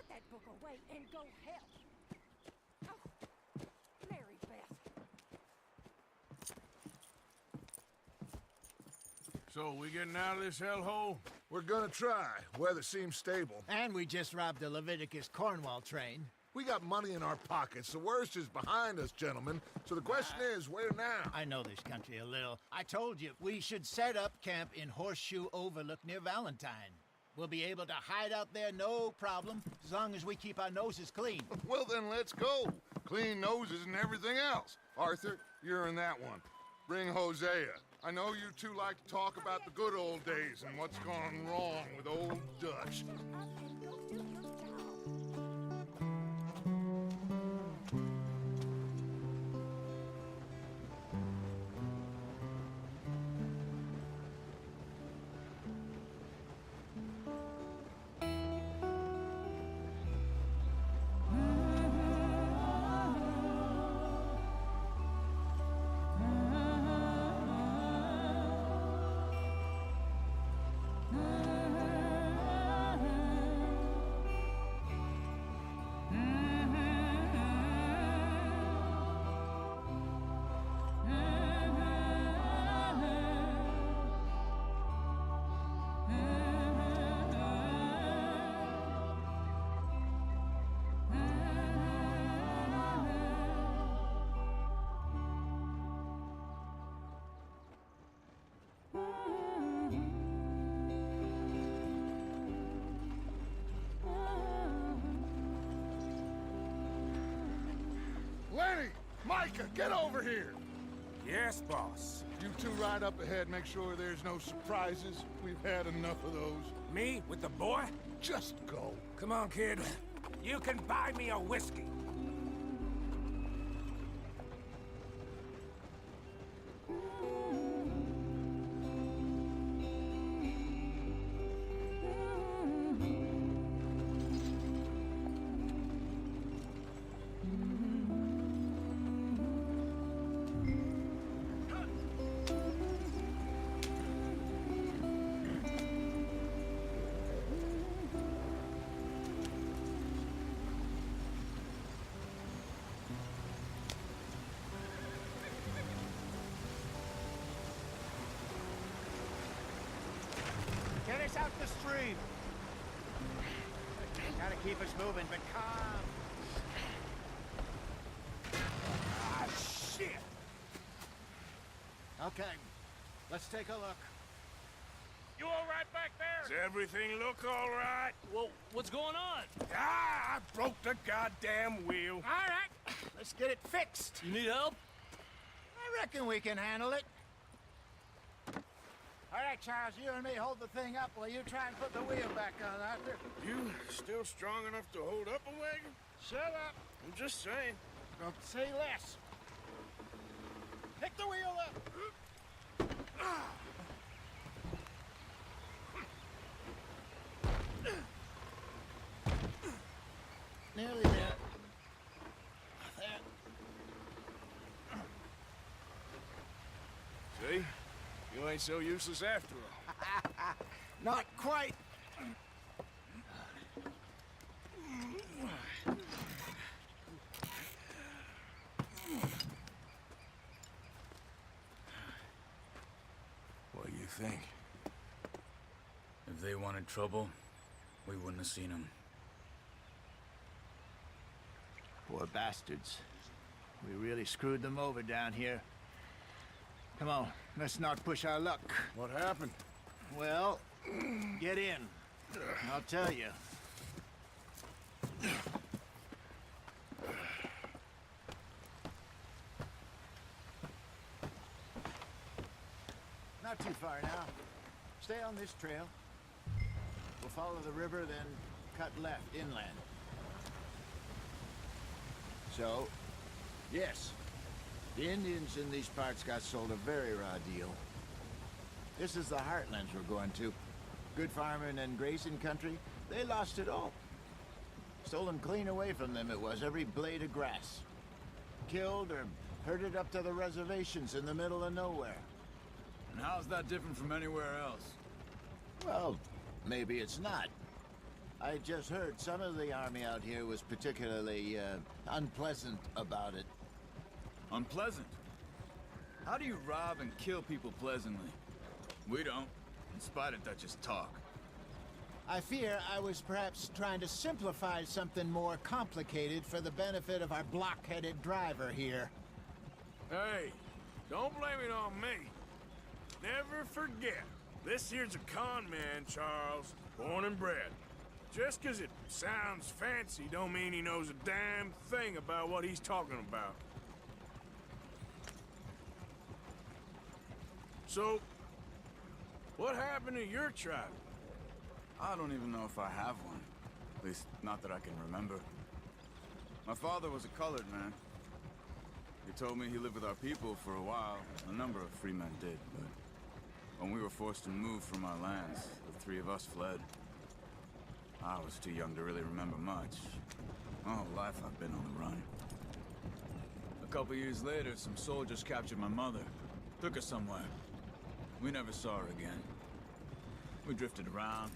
Put that book away and go help. Oh, Mary Beth. So, we getting out of this hellhole? We're gonna try. Weather seems stable. And we just robbed the Leviticus Cornwall train. We got money in our pockets. The worst is behind us, gentlemen. So the question is, where now? I know this country a little. I told you, we should set up camp in Horseshoe Overlook near Valentine. We'll be able to hide out there, no problem, as long as we keep our noses clean. Well, then let's go. Clean noses and everything else. Arthur, you're in that one. Bring Hosea. I know you two like to talk about the good old days and what's gone wrong with old Dutch. Up and go do your job. Lenny! Micah, get over here! Yes, boss. You two ride up ahead, make sure there's no surprises. We've had enough of those. Me with the boy? Just go. Come on, kid. You can buy me a whiskey. Get us out the stream. Gotta keep us moving, but calm. Ah, shit! Okay, let's take a look. You all right back there? Does everything look all right? Well, what's going on? Ah, I broke the goddamn wheel. All right, let's get it fixed. You need help? I reckon we can handle it. All right, Charles, you and me hold the thing up while you try and put the wheel back on, Arthur. You still strong enough to hold up a wagon? Shut up. I'm just saying. Don't say less. Pick the wheel up. Nearly there. There. See? You ain't so useless after all. Not quite. What do you think? If they wanted trouble, we wouldn't have seen them. Poor bastards. We really screwed them over down here. Come on, let's not push our luck. What happened? Well, get in. I'll tell you. Not too far now. Stay on this trail. We'll follow the river, then cut left inland. So, yes, the Indians in these parts got sold a very raw deal. This is the heartlands we're going to. Good farming and grazing country, they lost it all. Stolen clean away from them it was, every blade of grass. Killed or herded up to the reservations in the middle of nowhere. And how's that different from anywhere else? Well, maybe it's not. I just heard some of the army out here was particularly, unpleasant about it. Unpleasant? How do you rob and kill people pleasantly? We don't, in spite of Dutch's talk. I fear I was perhaps trying to simplify something more complicated for the benefit of our block-headed driver here. Hey, don't blame it on me. Never forget, this here's a con man, Charles, born and bred. Just 'cause it sounds fancy don't mean he knows a damn thing about what he's talking about. So, what happened to your tribe? I don't even know if I have one. At least, not that I can remember. My father was a colored man. He told me he lived with our people for a while. A number of free men did, but when we were forced to move from our lands, the three of us fled. I was too young to really remember much. My whole life I've been on the run. A couple years later, some soldiers captured my mother. Took her somewhere. We never saw her again. We drifted around.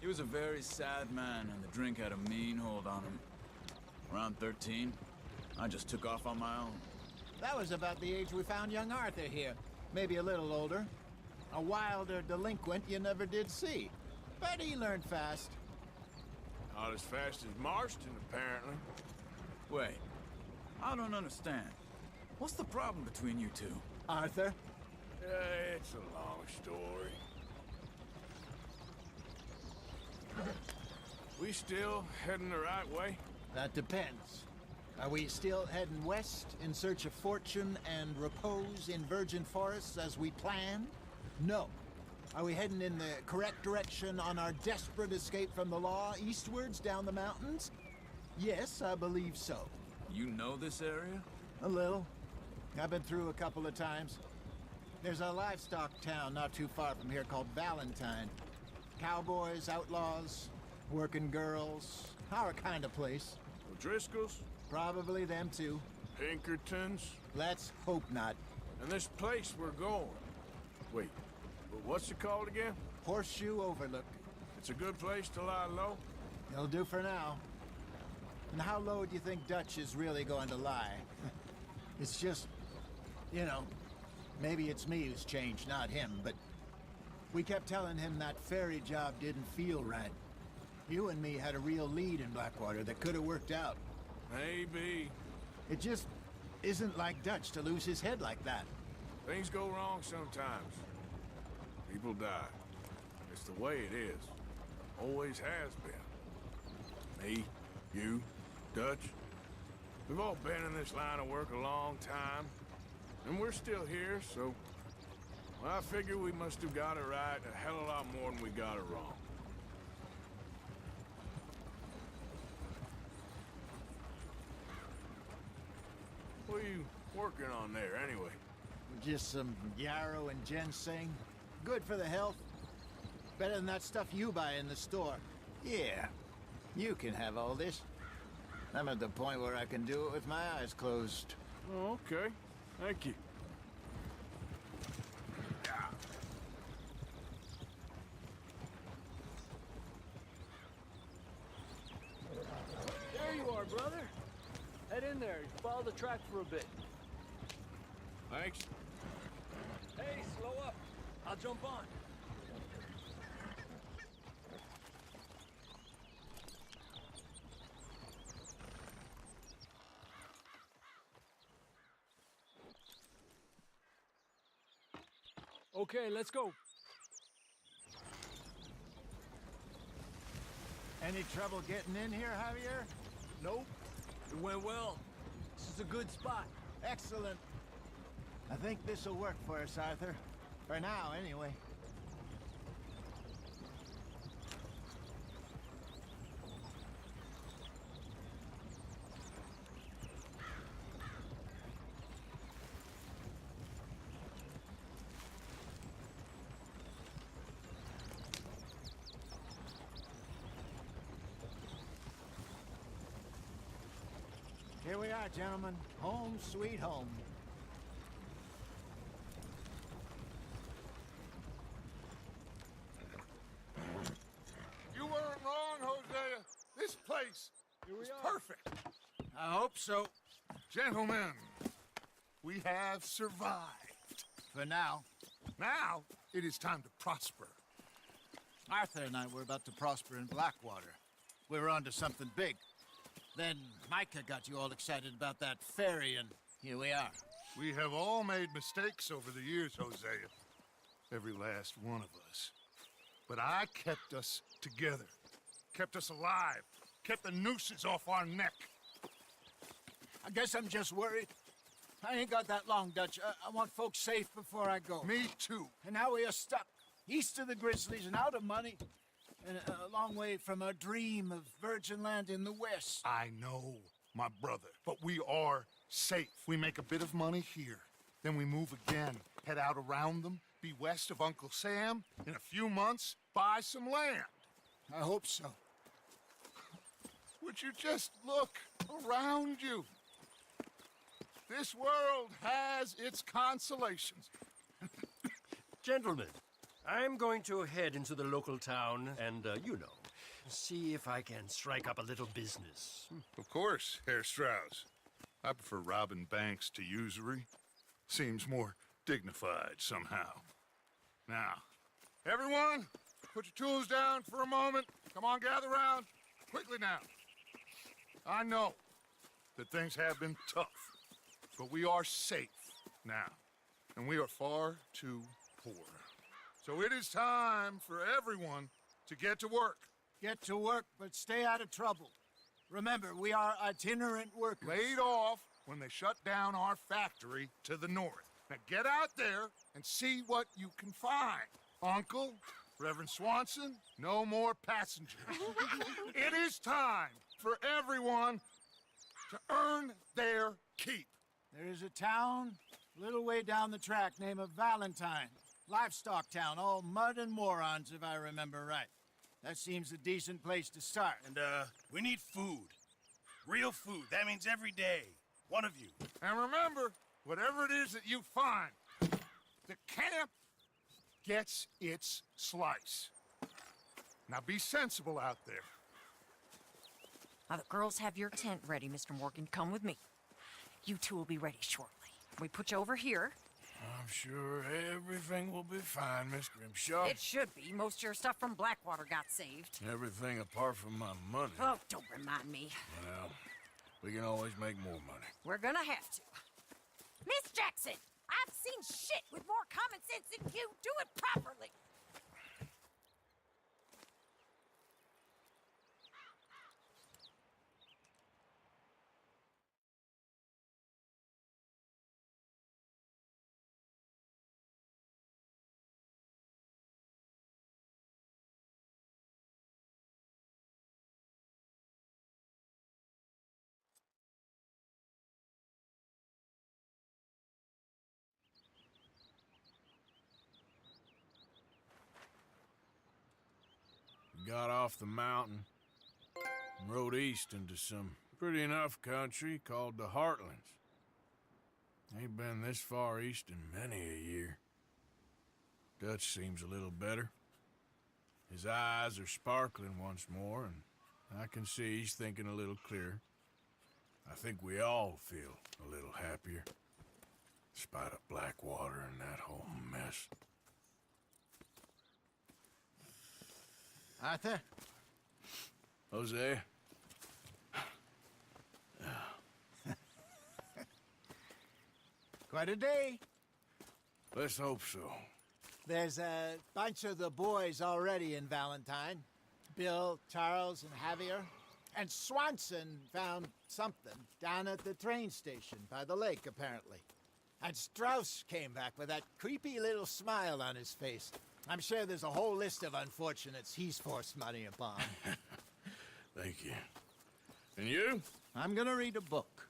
He was a very sad man, and the drink had a mean hold on him. Around 13, I just took off on my own. That was about the age we found young Arthur here. Maybe a little older. A wilder delinquent you never did see. But he learned fast. Not as fast as Marston, apparently. Wait, I don't understand. What's the problem between you two? Arthur? It's a long story. We still heading the right way? That depends. Are we still heading west in search of fortune and repose in virgin forests as we planned? No. Are we heading in the correct direction on our desperate escape from the law eastwards down the mountains? Yes, I believe so. You know this area? A little. I've been through a couple of times. There's a livestock town not too far from here called Valentine. Cowboys, outlaws, working girls, our kind of place. O'Driscoll's? Probably them too. Pinkertons? Let's hope not. And this place we're going. Wait, what's it called again? Horseshoe Overlook. It's a good place to lie low? It'll do for now. And how low do you think Dutch is really going to lie? It's just, you know, maybe it's me who's changed, not him, but we kept telling him that ferry job didn't feel right. You and me had a real lead in Blackwater that could have worked out. Maybe. It just isn't like Dutch to lose his head like that. Things go wrong sometimes. People die. It's the way it is. Always has been. Me, you, Dutch. We've all been in this line of work a long time. And we're still here, so... well, I figure we must have got it right a hell of a lot more than we got it wrong. What are you working on there, anyway? Just some yarrow and ginseng. Good for the health. Better than that stuff you buy in the store. Yeah, you can have all this. I'm at the point where I can do it with my eyes closed. Oh, okay. Thank you. There you are, brother. Head in there. Follow the track for a bit. Thanks. Hey, slow up. I'll jump on. Okay, let's go. Any trouble getting in here, Javier? Nope. It went well. This is a good spot. Excellent. I think this'll work for us, Arthur. For now, anyway. Here we are, gentlemen. Home sweet home. You weren't wrong, place is perfect. I hope so. Gentlemen, we have survived. For now. Now, it is time to prosper. Arthur and I were about to prosper in Blackwater. We were onto something big. Then Micah got you all excited about that ferry, and here we are. We have all made mistakes over the years, Hosea. Every last one of us. But I kept us together. Kept us alive. Kept the nooses off our neck. I guess I'm just worried. I ain't got that long, Dutch. I want folks safe before I go. Me too. And now we are stuck, east of the Grizzlies and out of money, and a long way from our dream of virgin land in the west. I know, my brother, but we are safe. We make a bit of money here, then we move again, head out around them, be west of Uncle Sam, in a few months, buy some land. I hope so. Would you just look around you? This world has its consolations. Gentlemen, I'm going to head into the local town and, see if I can strike up a little business. Of course, Herr Strauss. I prefer robbing banks to usury. Seems more dignified somehow. Now, everyone, put your tools down for a moment. Come on, gather round. Quickly now. I know that things have been tough, but we are safe now, and we are far too poor. So it is time for everyone to get to work. Get to work, but stay out of trouble. Remember, we are itinerant workers. Laid off when they shut down our factory to the north. Now get out there and see what you can find. Uncle, Reverend Swanson, no more passengers. It is time for everyone to earn their keep. There is a town a little way down the track named Valentine. Livestock town, all mud and morons, if I remember right. That seems a decent place to start. And, we need food. Real food. That means every day. One of you. And remember, whatever it is that you find, the camp gets its slice. Now be sensible out there. Now the girls have your tent ready, Mr. Morgan. Come with me. You two will be ready shortly. We put you over here. I'm sure everything will be fine, Miss Grimshaw. It should be. Most of your stuff from Blackwater got saved. Everything apart from my money. Oh, don't remind me. Well, we can always make more money. We're gonna have to. Miss Jackson, I've seen shit with more common sense than you. Do it properly. Got off the mountain and rode east into some pretty enough country called the Heartlands. Ain't been this far east in many a year. Dutch seems a little better. His eyes are sparkling once more, and I can see he's thinking a little clearer. I think we all feel a little happier, in spite of Blackwater and that whole mess. Arthur? Jose? Quite a day. Let's hope so. There's a bunch of the boys already in Valentine. Bill, Charles, and Javier. And Swanson found something down at the train station by the lake, apparently. And Strauss came back with that creepy little smile on his face. I'm sure there's a whole list of unfortunates he's forced money upon. Thank you. And you? I'm gonna read a book.